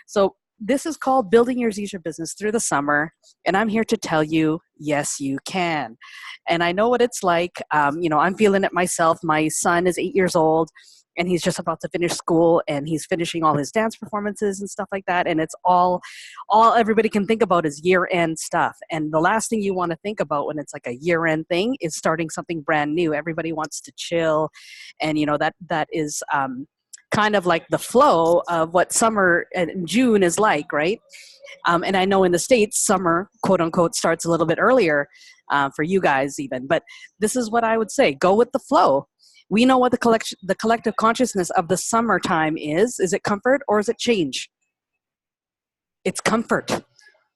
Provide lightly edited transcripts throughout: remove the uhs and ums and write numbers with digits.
So this is called Building Your Zija Business Through the Summer, and I'm here to tell you, yes, you can. And I know what it's like. I'm feeling it myself. My son is 8 years old, and he's just about to finish school, and he's finishing all his dance performances and stuff like that. And it's all everybody can think about is year-end stuff. And the last thing you want to think about when it's like a year-end thing is starting something brand new. Everybody wants to chill, and that is kind of like the flow of what summer and June is like, right? And I know in the States, summer, quote unquote, starts a little bit earlier for you guys even. But this is what I would say. Go with the flow. We know what the collective consciousness of the summertime is. Is it comfort or is it change? It's comfort.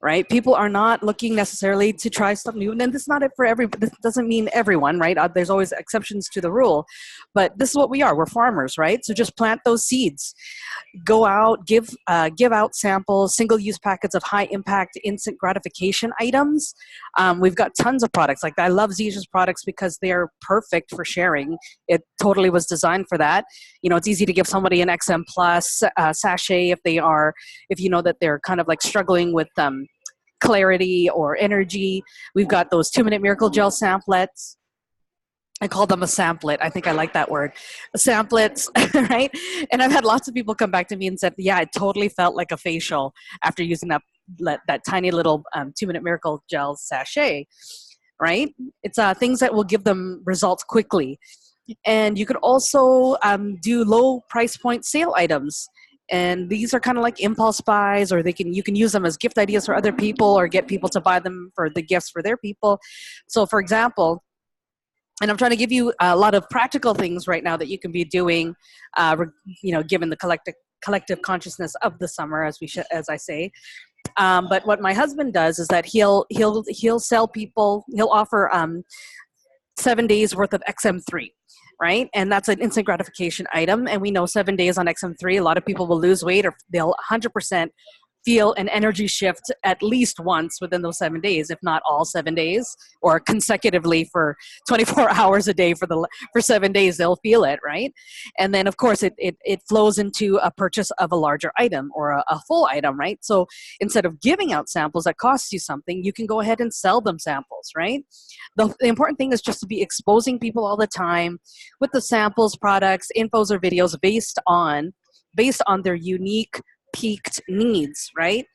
Right? People are not looking necessarily to try something new. And then this is not it for everybody. This doesn't mean everyone, right? There's always exceptions to the rule. But this is what we are. We're farmers, right? So just plant those seeds. Go out, give out samples, single-use packets of high-impact instant gratification items. We've got tons of products. Like I love Zija's products because they're perfect for sharing. It totally was designed for that. It's easy to give somebody an XM Plus sachet if you know that they're kind of like struggling with clarity or energy. We've got those 2-minute miracle gel samplets. I call them a samplet. I think I like that word. Samplets, right? And I've had lots of people come back to me and said, yeah, it totally felt like a facial after using that tiny little 2-minute miracle gel sachet, right? It's things that will give them results quickly. And you could also do low price point sale items. And these are kind of like impulse buys, or you can use them as gift ideas for other people or get people to buy them for the gifts for their people. So for example, and I'm trying to give you a lot of practical things right now that you can be doing, given the collective consciousness of the summer, as I say. But what my husband does is that he'll sell people, he'll offer 7 days worth of XM3. Right? And that's an instant gratification item. And we know 7 days on XM3, a lot of people will lose weight, or they'll 100% feel an energy shift at least once within those 7 days, if not all 7 days, or consecutively for 24 hours a day for 7 days, they'll feel it, right? And then of course it flows into a purchase of a larger item or a full item, right? So instead of giving out samples that cost you something, you can go ahead and sell them samples, right? The important thing is just to be exposing people all the time with the samples, products, infos, or videos based on their unique peaked needs, right?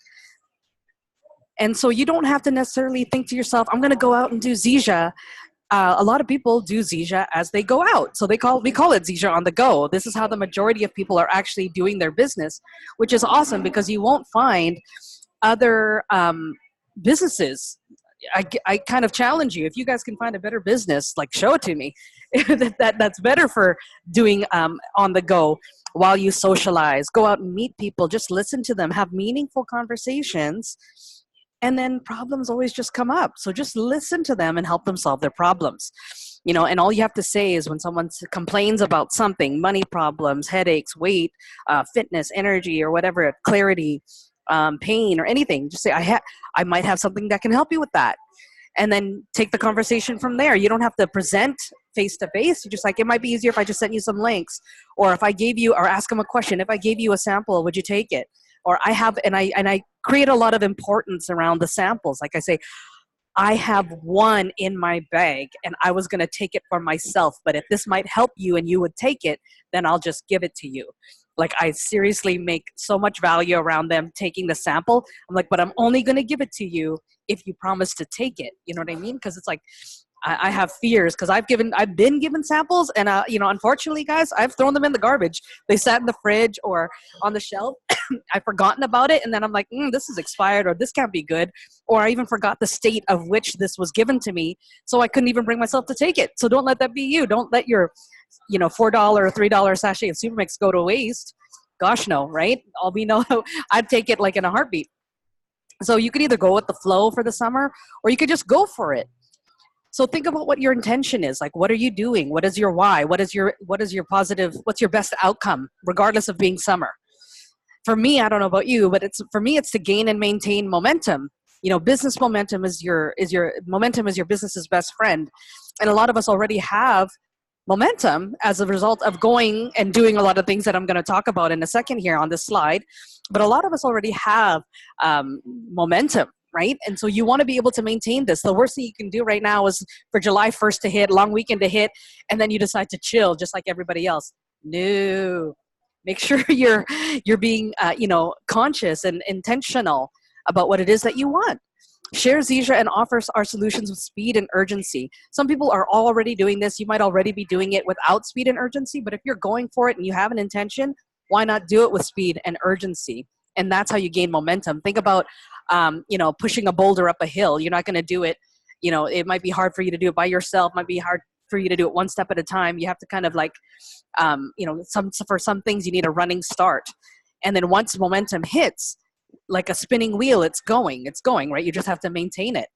And so you don't have to necessarily think to yourself, I'm going to go out and do Zija. A lot of people do Zija as they go out. So we call it Zija on the go. This is how the majority of people are actually doing their business, which is awesome because you won't find other businesses. I kind of challenge you, if you guys can find a better business, like show it to me. that's better for doing on the go while you socialize. Go out and meet people, just listen to them, have meaningful conversations, and then problems always just come up. So just listen to them and help them solve their problems. And all you have to say is when someone complains about something, money problems, headaches, weight, fitness, energy, or whatever, clarity, pain, or anything, just say, I might have something that can help you with that. And then take the conversation from there. You don't have to present face to face. You're just like, it might be easier if I just sent you some links, or if I gave you, or ask them a question. If I gave you a sample, would you take it? Or I create a lot of importance around the samples. Like I say, I have one in my bag and I was going to take it for myself, but if this might help you and you would take it, then I'll just give it to you. Like I seriously make so much value around them taking the sample. I'm like, but I'm only going to give it to you if you promise to take it. You know what I mean? Because it's like, I have fears because I've been given samples, and unfortunately, guys, I've thrown them in the garbage. They sat in the fridge or on the shelf. I've forgotten about it, and then I'm like, this is expired, or this can't be good, or I even forgot the state of which this was given to me, so I couldn't even bring myself to take it. So don't let that be you. Don't let your $4 or $3 sachet of Supermix go to waste. Gosh, no, right? All we know, I'd take it like in a heartbeat. So you could either go with the flow for the summer, or you could just go for it. So think about what your intention is. Like, what are you doing? What is your why? What is your positive, what's your best outcome, regardless of being summer? For me, I don't know about you, but for me, it's to gain and maintain momentum. Business momentum is your business's best friend. And a lot of us already have momentum as a result of going and doing a lot of things that I'm going to talk about in a second here on this slide. But a lot of us already have momentum, right? And so you want to be able to maintain this. The worst thing you can do right now is for July 1st to hit, long weekend to hit, and then you decide to chill just like everybody else. No. Make sure you're being conscious and intentional about what it is that you want. Share Zija and offers our solutions with speed and urgency. Some people are already doing this. You might already be doing it without speed and urgency, but if you're going for it and you have an intention, why not do it with speed and urgency? And that's how you gain momentum. Think about, pushing a boulder up a hill. You're not going to do it. It might be hard for you to do it by yourself. Might be hard for you to do it one step at a time. You have to kind of for some things you need a running start. And then once momentum hits, like a spinning wheel, it's going, right? You just have to maintain it.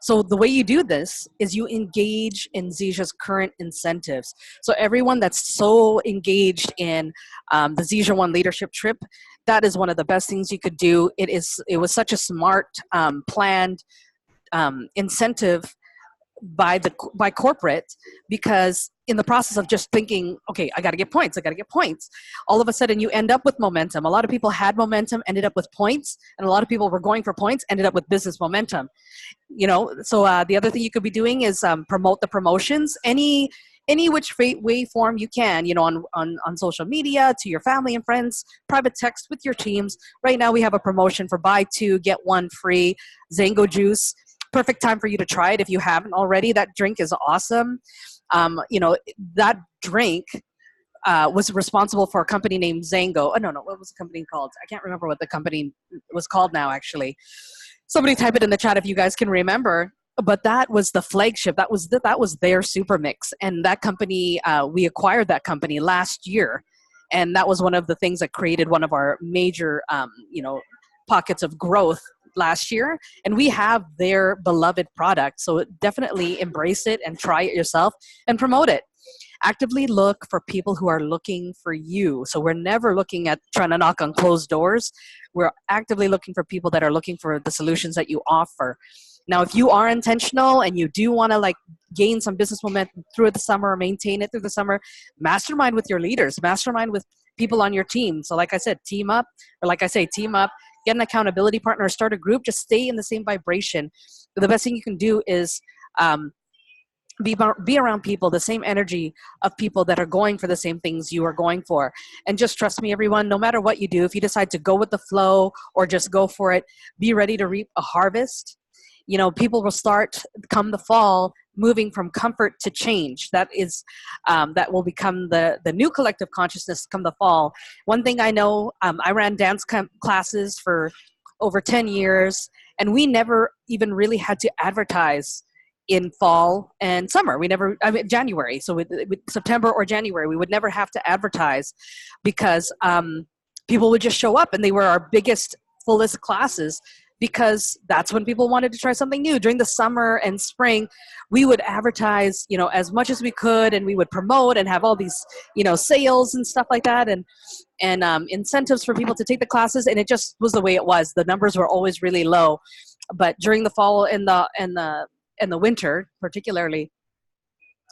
So the way you do this is you engage in Zija's current incentives. So everyone that's so engaged in the Zija One leadership trip, that is one of the best things you could do. It was such a smart, planned incentive by corporate, because in the process of just thinking, okay, I got to get points, all of a sudden you end up with momentum. A lot of people had momentum, ended up with points, and a lot of people were going for points, ended up with business momentum. So the other thing you could be doing is promote the promotions any which way form you can, on social media, to your family and friends, private text with your teams. Right now we have a promotion for buy two, get one free Zango juice. Perfect time for you to try it if you haven't already. That drink is awesome. That drink was responsible for a company named Zango. Oh, no, what was the company called? I can't remember what the company was called now, actually. Somebody type it in the chat if you guys can remember. But that was the flagship. That was their super mix. And that company, we acquired that company last year. And that was one of the things that created one of our major, pockets of growth last year. And we have their beloved product. So definitely embrace it and try it yourself and promote it. Actively look for people who are looking for you. So we're never looking at trying to knock on closed doors. We're actively looking for people that are looking for the solutions that you offer. Now, if you are intentional and you do want to gain some business momentum through the summer, or maintain it through the summer, mastermind with your leaders, mastermind with people on your team. So like I said, team up, get an accountability partner, start a group, just stay in the same vibration. The best thing you can do is be around people, the same energy of people that are going for the same things you are going for. And just trust me, everyone, no matter what you do, if you decide to go with the flow or just go for it, be ready to reap a harvest. People will start come the fall moving from comfort to change. That will become the new collective consciousness come the fall. One thing I know, I ran dance classes for over 10 years, and we never even really had to advertise in fall and summer. January. So with September or January, we would never have to advertise, because people would just show up, and they were our biggest, fullest classes, because that's when people wanted to try something new. During the summer and spring, we would advertise, as much as we could, and we would promote and have all these, sales and stuff like that, and incentives for people to take the classes. And it just was the way it was. The numbers were always really low. But during the fall and the winter, particularly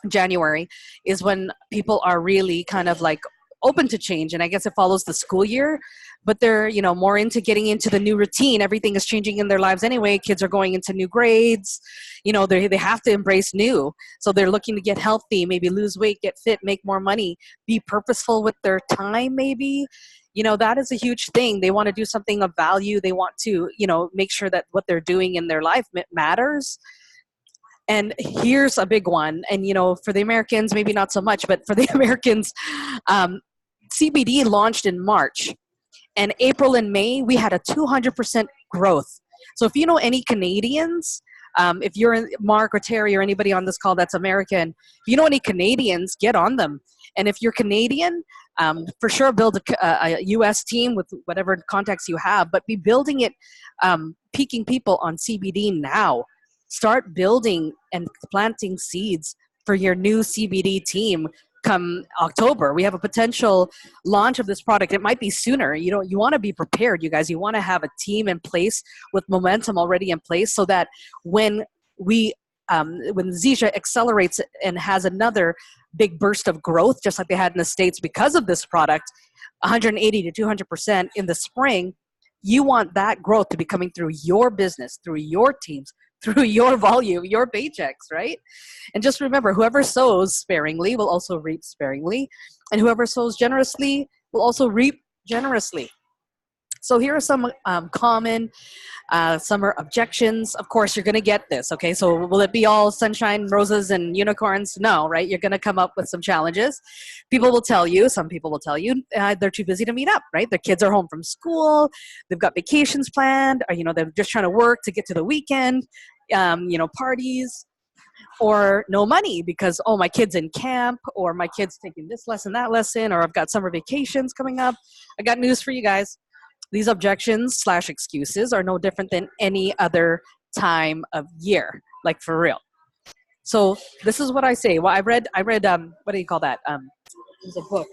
January, is when people are really kind of open to change. And I guess it follows the school year, but they're, more into getting into the new routine. Everything is changing in their lives anyway. Kids are going into new grades. They have to embrace new. So they're looking to get healthy, maybe lose weight, get fit, make more money, be purposeful with their time, maybe. That is a huge thing. They want to do something of value. They want to, make sure that what they're doing in their life matters. And here's a big one. And, for the Americans, maybe not so much, but for the Americans, CBD launched in March. And April and May, we had a 200% growth. So if you know any Canadians, if you're Mark or Terry or anybody on this call that's American, if you know any Canadians, get on them. And if you're Canadian, for sure build a U.S. team with whatever contacts you have, but be building it, peaking people on CBD now. Start building and planting seeds for your new CBD team come October. We have a potential launch of this product. It might be sooner. You want to be prepared, you guys. You want to have a team in place with momentum already in place, so that when we when Zija accelerates and has another big burst of growth, just like they had in the States because of this product, 180 to 200% in the spring, you want that growth to be coming through your business, through your teams, through your volume, your paychecks, right? And just remember, whoever sows sparingly will also reap sparingly, and whoever sows generously will also reap generously. So here are some common summer objections. Of course, you're going to get this, okay? So will it be all sunshine, roses, and unicorns? No, right? You're going to come up with some challenges. People will tell you, some people will tell you, they're too busy to meet up, right? Their kids are home from school, they've got vacations planned, or, they're just trying to work to get to the weekend, parties, or no money because, oh, my kid's in camp, or my kid's taking this lesson, that lesson, or I've got summer vacations coming up. I got news for you guys. These objections / excuses are no different than any other time of year, like for real. So this is what I say. Well, I read, what do you call that? There's a book,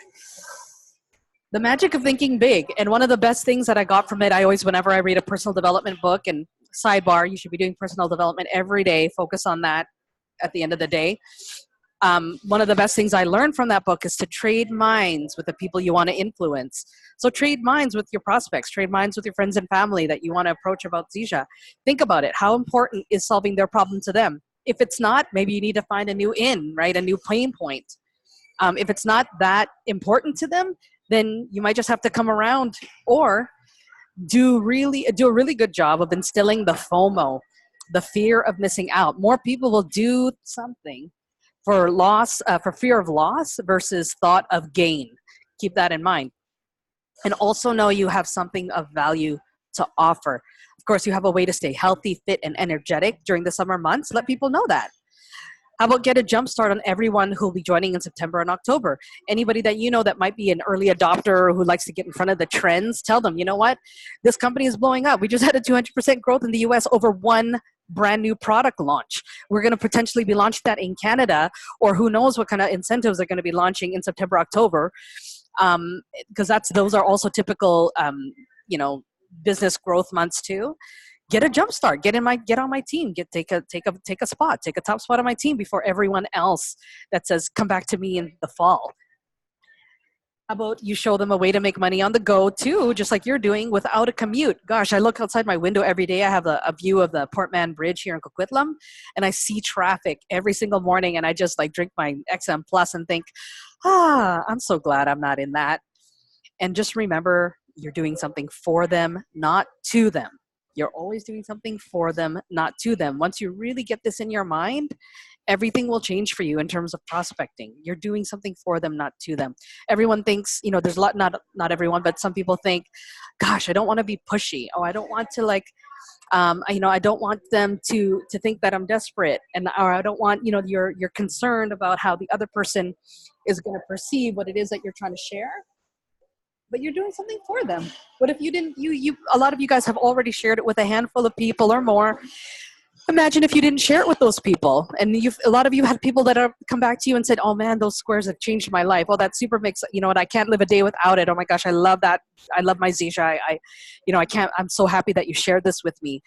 The Magic of Thinking Big. And one of the best things that I got from it, whenever I read a personal development book, and sidebar, you should be doing personal development every day, focus on that at the end of the day. One of the best things I learned from that book is to trade minds with the people you want to influence. So trade minds with your prospects, trade minds with your friends and family that you want to approach about Zija. Think about it. How important is solving their problem to them? If it's not, maybe you need to find a new right? A new pain point. If it's not that important to them, then you might just have to come around or do a really good job of instilling the FOMO, the fear of missing out. More people will do something for fear of loss versus thought of gain. Keep that in mind. And also know you have something of value to offer. Of course, you have a way to stay healthy, fit, and energetic during the summer months. Let people know that. How about get a jump start on everyone who'll be joining in September and October? Anybody that you know that might be an early adopter or who likes to get in front of the trends, tell them, you know what? This company is blowing up. We just had a 200% growth in the US over one brand new product launch. We're going to potentially be launching that in Canada, or who knows what kind of incentives they're going to be launching in September, October, because those are also typical, business growth months too. Get a jump start. Get on my team. Take a top spot on my team before everyone else that says come back to me in the fall. How about you show them a way to make money on the go too, just like you're doing without a commute? Gosh, I look outside my window every day. I have a view of the Port Mann Bridge here in Coquitlam, and I see traffic every single morning, and I just drink my XM Plus and think, I'm so glad I'm not in that. And just remember, you're doing something for them, not to them. You're always doing something for them, not to them. Once you really get this in your mind, everything will change for you in terms of prospecting. You're doing something for them, not to them. Everyone thinks, there's a lot, not everyone, but some people think, gosh, I don't want to be pushy. Oh, I don't want to I don't want them to think that I'm desperate, or I don't want, you're concerned about how the other person is going to perceive what it is that you're trying to share. But you're doing something for them. What if you didn't, a lot of you guys have already shared it with a handful of people or more. Imagine if you didn't share it with those people. And a lot of you had people that have come back to you and said, oh man, those squares have changed my life. Oh, that super mix, and I can't live a day without it. Oh my gosh, I love that. I love my Zija. I'm so happy that you shared this with me.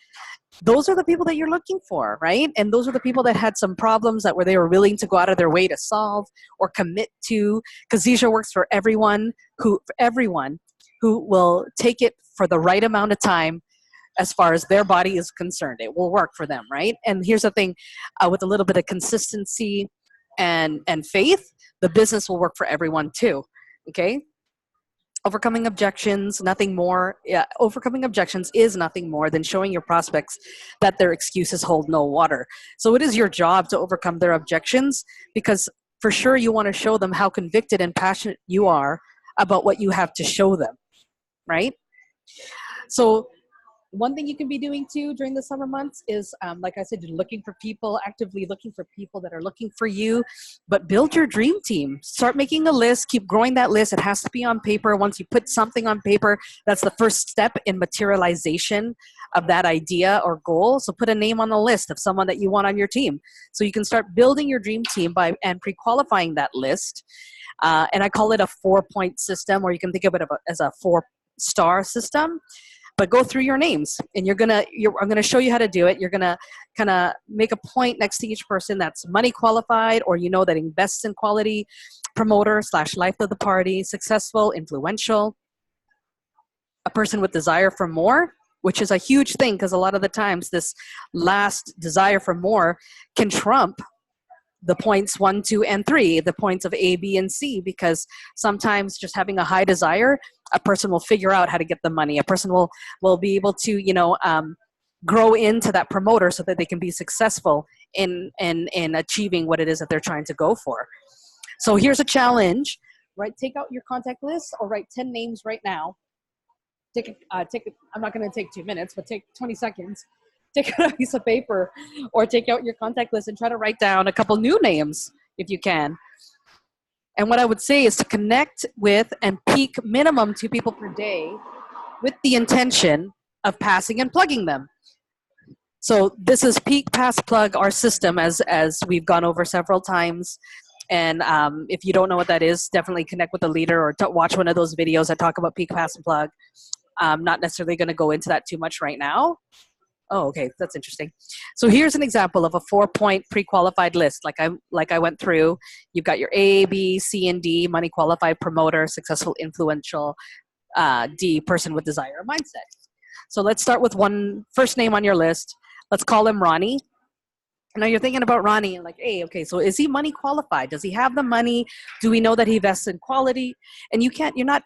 Those are the people that you're looking for, right? And those are the people that had some problems that they were willing to go out of their way to solve or commit to, because Zija works for everyone who will take it for the right amount of time as far as their body is concerned. It will work for them, right? And here's the thing, with a little bit of consistency and faith, the business will work for everyone too, okay? Overcoming objections is nothing more than showing your prospects that their excuses hold no water. So it is your job to overcome their objections, because for sure you want to show them how convicted and passionate you are about what you have to show them, right? So one thing you can be doing too during the summer months is, like I said, actively looking for people that are looking for you, but build your dream team. Start making a list, keep growing that list. It has to be on paper. Once you put something on paper, that's the first step in materialization of that idea or goal. So put a name on the list of someone that you want on your team. So you can start building your dream team and pre-qualifying that list. And I call it a 4-point system, or you can think of it as a 4-star system. But go through your names, and I'm gonna show you how to do it. You're gonna kind of make a point next to each person that's money qualified, or that invests in quality, promoter / life of the party, successful, influential, a person with desire for more, which is a huge thing because a lot of the times this last desire for more can trump the points 1, 2, and 3, the points of A, B, and C, because sometimes just having a high desire, a person will figure out how to get the money. A person will be able to, grow into that promoter so that they can be successful in achieving what it is that they're trying to go for. So here's a challenge, right? Take out your contact list or write 10 names right now. I'm not going to take 2 minutes, but take 20 seconds. Take out a piece of paper or take out your contact list and try to write down a couple new names if you can. And what I would say is to connect with and peak minimum 2 people per day with the intention of passing and plugging them. So this is peak, pass, plug, our system as we've gone over several times. And if you don't know what that is, definitely connect with a leader or watch one of those videos that talk about peak, pass, and plug. I'm not necessarily going to go into that too much right now. Oh, okay, that's interesting. So here's an example of a 4-point pre-qualified list. Like I went through. You've got your A, B, C, and D: money qualified, promoter, successful, influential. D: person with desire or mindset. So let's start with one first name on your list. Let's call him Ronnie. Now you're thinking about Ronnie and like, hey, okay, so is he money qualified? Does he have the money? Do we know that he invests in quality? And you're not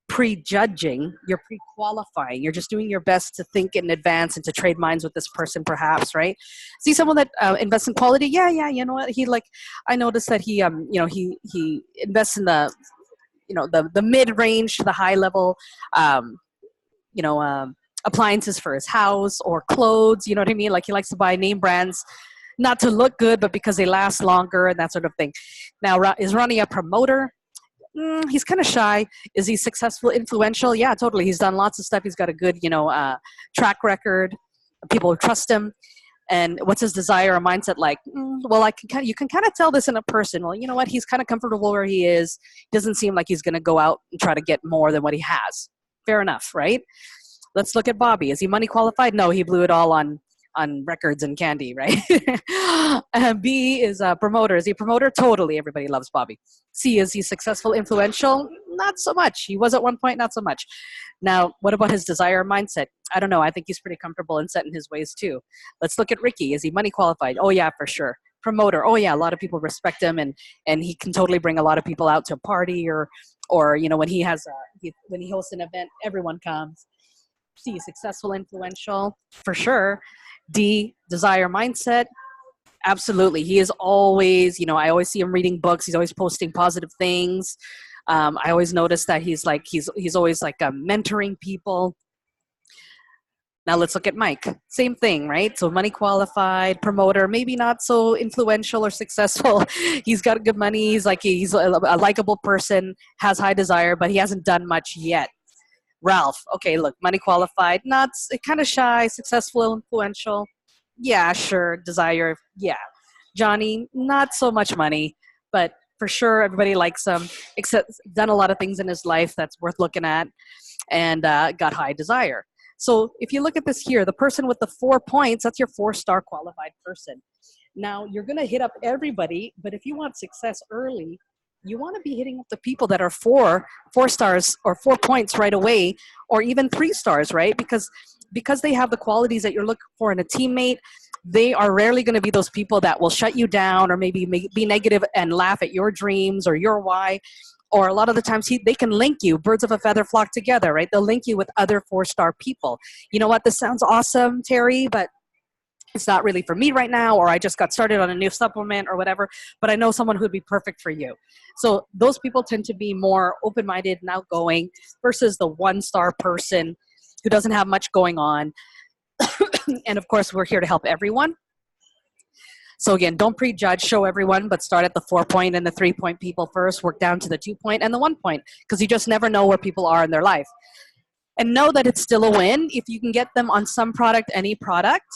prejudging, you're pre-qualifying. You're just doing your best to think in advance and to trade minds with this person perhaps, right? See someone that invests in quality? Yeah, you know what? I noticed that he invests in the mid-range to the high level, appliances for his house or clothes, you know what I mean? Like he likes to buy name brands, not to look good, but because they last longer and that sort of thing. Now, is Ronnie a promoter? He's kind of shy. Is he successful, influential? Yeah, totally. He's done lots of stuff. He's got a good, track record. People trust him. And what's his desire or mindset like? Well, you can kind of tell this in a person. Well, you know what? He's kind of comfortable where he is. Doesn't seem like he's going to go out and try to get more than what he has. Fair enough, right? Let's look at Bobby. Is he money qualified? No, he blew it all on records and candy, right? B is a promoter. Is he a promoter? Totally. Everybody loves Bobby. C, is he successful, influential? Not so much. He was at one point, not so much. Now, what about his desire mindset? I don't know. I think he's pretty comfortable and set in his ways too. Let's look at Ricky. Is he money qualified? Oh yeah, for sure. Promoter. Oh yeah, a lot of people respect him and he can totally bring a lot of people out to a party or when he hosts an event, everyone comes. C, successful, influential, for sure. D, desire mindset. Absolutely. He is always, I always see him reading books. He's always posting positive things. I always notice that he's always mentoring people. Now let's look at Mike. Same thing, right? So money qualified, promoter, maybe not so influential or successful. He's got good money. He's a likable person, has high desire, but he hasn't done much yet. Ralph, okay, look, money qualified, not kind of shy, successful, influential. Yeah, sure, desire, yeah. Johnny, not so much money, but for sure everybody likes him, except done a lot of things in his life that's worth looking at and got high desire. So if you look at this here, the person with the 4 points, that's your 4-star qualified person. Now you're going to hit up everybody, but if you want success early, you want to be hitting up the people that are 4 stars or 4 points right away, or even 3 stars, right? Because they have the qualities that you're looking for in a teammate. They are rarely going to be those people that will shut you down or maybe be negative and laugh at your dreams or your why. Or a lot of the times they can link you, birds of a feather flock together, right? They'll link you with other 4-star people. You know what? This sounds awesome, Terry, but it's not really for me right now, or I just got started on a new supplement or whatever, but I know someone who'd be perfect for you. So those people tend to be more open-minded and outgoing versus the 1-star person who doesn't have much going on. And of course, we're here to help everyone. So again, don't prejudge, show everyone, but start at the 4-point and the 3-point people first, work down to the 2-point and the 1-point, because you just never know where people are in their life. And know that it's still a win. If you can get them on some product, any product,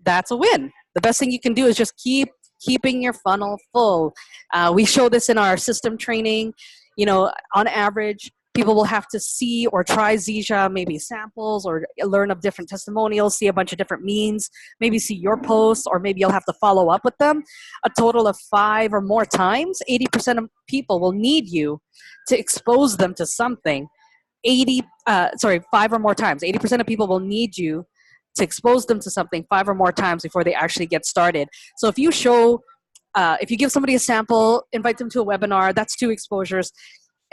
that's a win. The best thing you can do is just keeping your funnel full. We show this in our system training. On average, People will have to see or try Zija, maybe samples or learn of different testimonials, see a bunch of different memes, maybe see your posts, or maybe you'll have to follow up with them a total of 5 or more times. 80% of people will need you to expose them to something. 5 or more times. 80% of people will need you to expose them to something 5 or more times before they actually get started. So if you if you give somebody a sample, invite them to a webinar, that's 2 exposures.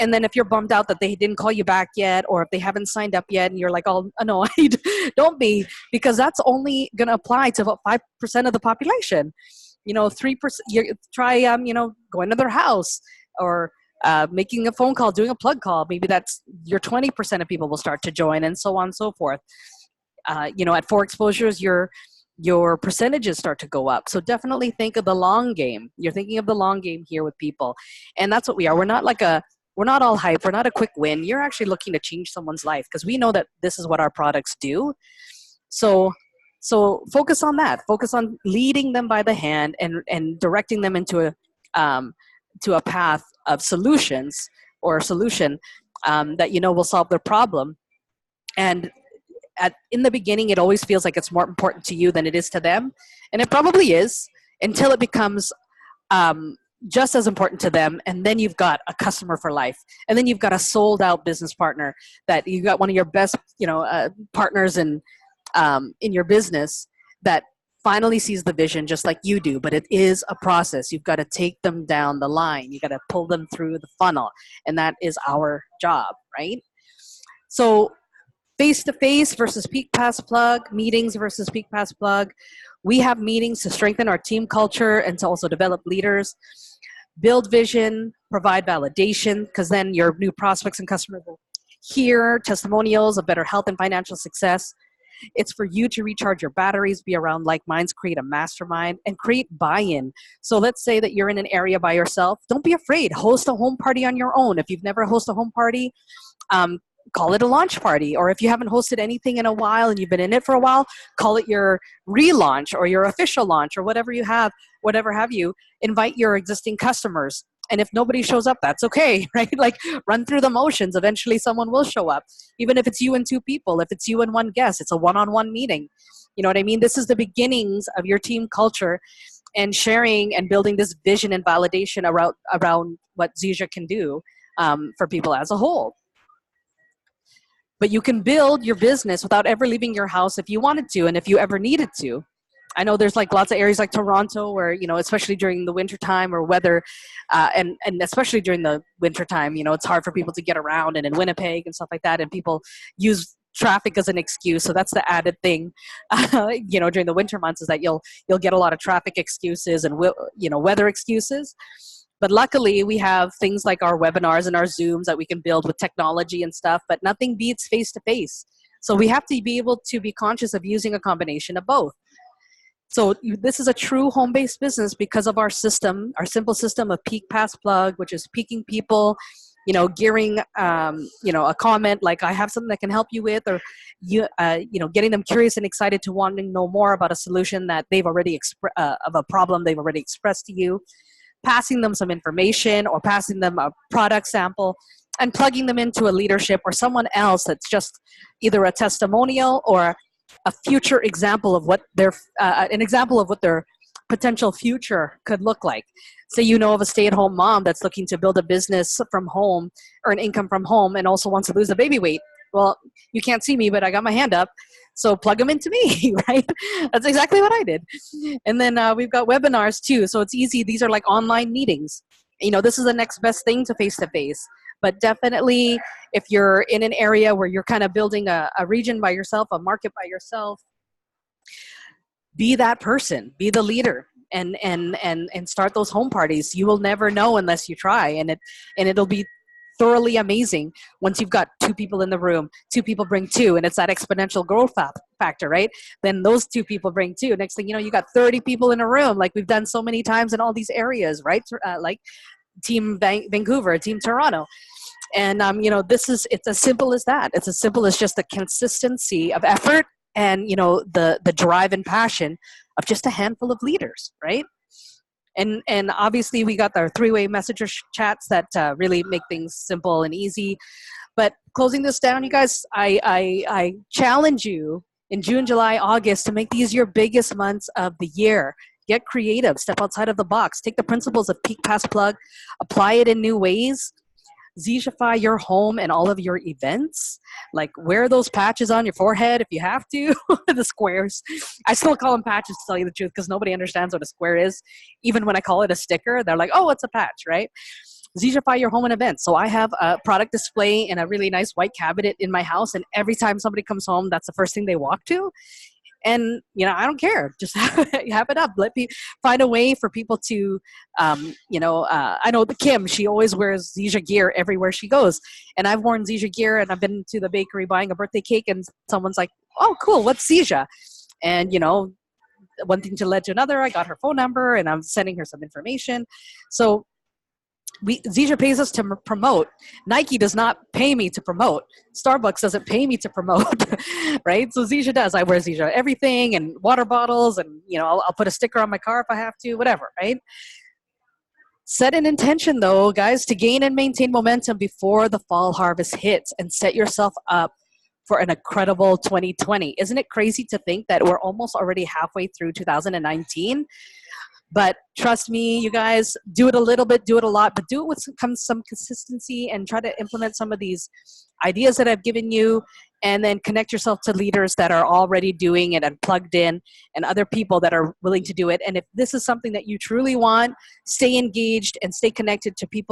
And then if you're bummed out that they didn't call you back yet, or if they haven't signed up yet, and you're like, oh, annoyed, don't be, because that's only going to apply to about 5% of the population. 3%, try, going to their house, or making a phone call, doing a plug call. Maybe that's your 20% of people will start to join, and so on and so forth. At 4 exposures, your percentages start to go up. So definitely think of the long game. You're thinking of the long game here with people. And that's what we are. We're not all hype. We're not a quick win. You're actually looking to change someone's life, because we know that this is what our products do. So focus on that. Focus on leading them by the hand and directing them into a path of solutions, or a solution that will solve their problem. And in the beginning, it always feels like it's more important to you than it is to them. And it probably is, until it becomes just as important to them. And then you've got a customer for life. And then you've got a sold out business partner, that you got one of your best, partners in your business that finally sees the vision just like you do. But it is a process. You've got to take them down the line. You got to pull them through the funnel. And that is our job, right? So face-to-face versus peak pass plug, meetings versus peak pass plug. We have meetings to strengthen our team culture and to also develop leaders, build vision, provide validation, because then your new prospects and customers will hear testimonials of better health and financial success. It's for you to recharge your batteries, be around like minds, create a mastermind, and create buy-in. So let's say that you're in an area by yourself. Don't be afraid. Host a home party on your own. If you've never hosted a home party, call it a launch party. Or if you haven't hosted anything in a while and you've been in it for a while, call it your relaunch or your official launch, or whatever have you. Invite your existing customers. And if nobody shows up, that's okay, right? Like, run through the motions. Eventually someone will show up. Even if it's you and 2 people, if it's you and 1 guest, it's a one-on-one meeting. You know what I mean? This is the beginnings of your team culture, and sharing and building this vision and validation around what Zija can do for people as a whole. But you can build your business without ever leaving your house if you wanted to, and if you ever needed to. I know there's like lots of areas like Toronto where, especially during the winter time or weather, and especially during the winter time, it's hard for people to get around, and in Winnipeg and stuff like that, and people use traffic as an excuse. So that's the added thing, during the winter months, is that you'll get a lot of traffic excuses and, weather excuses. But luckily, we have things like our webinars and our Zooms that we can build with technology and stuff, but nothing beats face-to-face. So we have to be able to be conscious of using a combination of both. So this is a true home-based business because of our system, our simple system of peak pass plug, which is peaking people, gearing, a comment like, I have something that can help you with, or, getting them curious and excited to wanting to know more about a solution that they've already of a problem they've already expressed to you. Passing them some information or passing them a product sample, and plugging them into a leadership or someone else that's just either a testimonial or a future example of what an example of what their potential future could look like. Say you know of a stay-at-home mom that's looking to build a business from home, earn income from home, and also wants to lose the baby weight. Well, you can't see me, but I got my hand up. So plug them into me, right? That's exactly what I did. And then we've got webinars too. So it's easy. These are like online meetings. This is the next best thing to face-to-face. But definitely, if you're in an area where you're kind of building a region by yourself, a market by yourself, be that person, be the leader, and start those home parties. You will never know unless you try, and it'll be thoroughly amazing once you've got 2 people in the room. 2 people bring 2, and it's that exponential growth factor, right? Then those 2 people bring 2. Next thing you know, you got 30 people in a room, like we've done so many times in all these areas, right? Like Team Vancouver, Team Toronto. And it's as simple as that. It's as simple as just the consistency of effort and the drive and passion of just a handful of leaders, right? And obviously we got our three-way messenger chats that really make things simple and easy. But closing this down, you guys, I challenge you in June, July, August to make these your biggest months of the year. Get creative, step outside of the box, take the principles of peak, pass, plug, apply it in new ways. Zijify your home and all of your events. Like wear those patches on your forehead if you have to. The squares. I still call them patches to tell you the truth because nobody understands what a square is. Even when I call it a sticker, they're like, oh, it's a patch, right? Zijify your home and events. So I have a product display in a really nice white cabinet in my house, and every time somebody comes home, that's the first thing they walk to. And I don't care. Just have it up. Let me find a way for people to, I know the Kim. She always wears Zija gear everywhere she goes, and I've worn Zija gear, and I've been to the bakery buying a birthday cake, and someone's like, "Oh, cool. What's Zija?" And one thing to lead to another. I got her phone number, and I'm sending her some information. So Zija pays us to promote. Nike does not pay me to promote. Starbucks doesn't pay me to promote, right? So Zija does. I wear Zija everything and water bottles, and I'll put a sticker on my car if I have to, whatever, right? Set an intention though, guys, to gain and maintain momentum before the fall harvest hits, and set yourself up for an incredible 2020. Isn't it crazy to think that we're almost already halfway through 2019? But trust me, you guys, do it a little bit, do it a lot, but do it with some consistency, and try to implement some of these ideas that I've given you, and then connect yourself to leaders that are already doing it and plugged in, and other people that are willing to do it. And if this is something that you truly want, stay engaged and stay connected to people